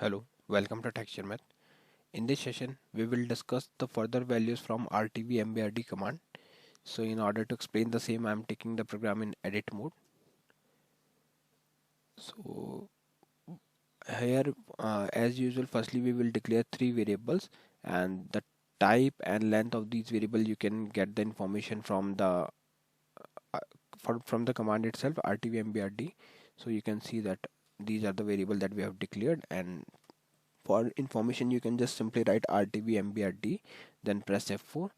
Hello, welcome to Sharmit. In this session, we will discuss the further values from RTVMBRD command. So in order to explain the same, I am taking the program in edit mode. So here, as usual, firstly we will declare three variables, and the type and length of these variables you can get the information from the from the command itself, RTVMBRD. So you can see that these are the variables that we have declared, and for information you can just simply write RTVMBRD, then press F4,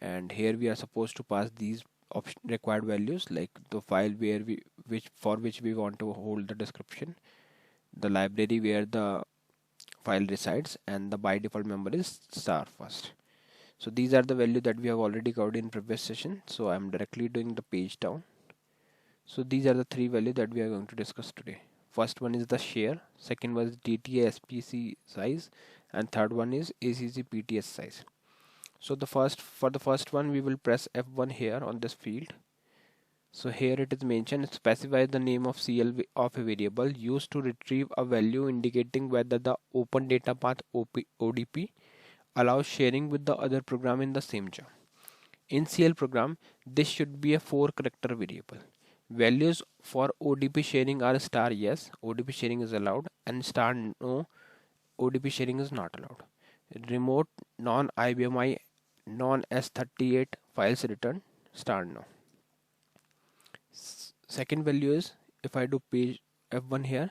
and here we are supposed to pass these required values like the file where which we want to hold the description, the library where the file resides, and the by default member is star first. So these are the values that we have already covered in previous session, so I'm directly doing the page down. So these are the three values that we are going to discuss today. First one is the share, second was DTASPCSIZ, and third one is ACCPTHSIZ. So for the first one we will press F1 here on this field. So here it is mentioned, specify the name of CL of a variable used to retrieve a value indicating whether the open data path ODP allows sharing with the other program in the same job. In CL program, this should be a 4-character variable. Values for ODP sharing are star yes, ODP sharing is allowed, and star no, ODP sharing is not allowed. Remote non-IBM non-S38 files return star no. Second value is, if I do page F1 here,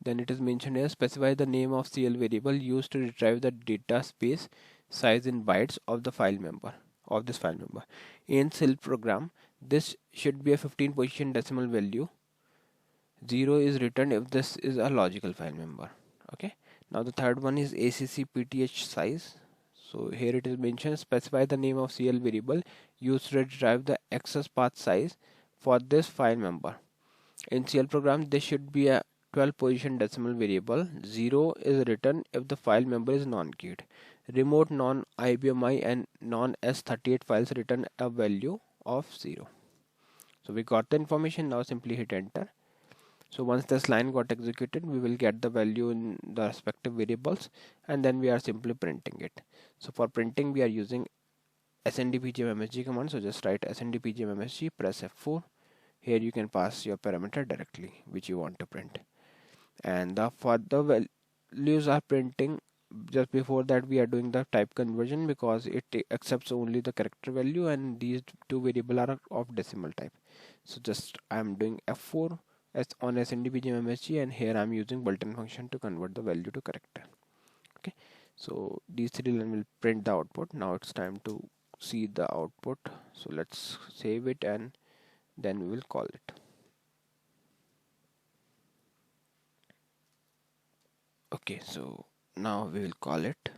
then it is mentioned here, specify the name of CL variable used to retrieve the data space size in bytes of the file member of this file member. In CL program, this should be a 15 position decimal value. 0 is returned if this is a logical file member. Okay. Now the third one is ACCPTHSIZ. So here it is mentioned, specify the name of CL variable used to retrieve the access path size for this file member. In CL program, this should be a 12 position decimal variable. 0 is written if the file member is non-keyed. Remote non-IBMI and non-S38 files return a value of 0. So we got the information, now simply hit enter. So once this line got executed, we will get the value in the respective variables, and then we are simply printing it. So for printing, we are using sndpgmsg command. So just write sndpgmsg, press F4. Here you can pass your parameter directly which you want to print, and for the values are printing. Just before that we are doing the type conversion because it accepts only the character value, and these two variables are of decimal type. So just I am doing F4 on sndpgmsg, and here I am using built-in function to convert the value to character. Okay, so these three lines will print the output. Now it's time to see the output. So let's save it and then we will call it. Okay, so now we will call it.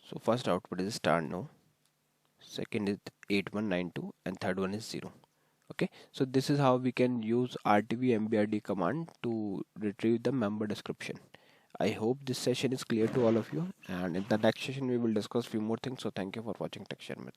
So first output is star no, second is 8192, and third one is 0. Okay, so this is how we can use RTVMBRD command to retrieve the member description. I hope this session is clear to all of you, and in the next session we will discuss few more things. So thank you for watching Sharmit.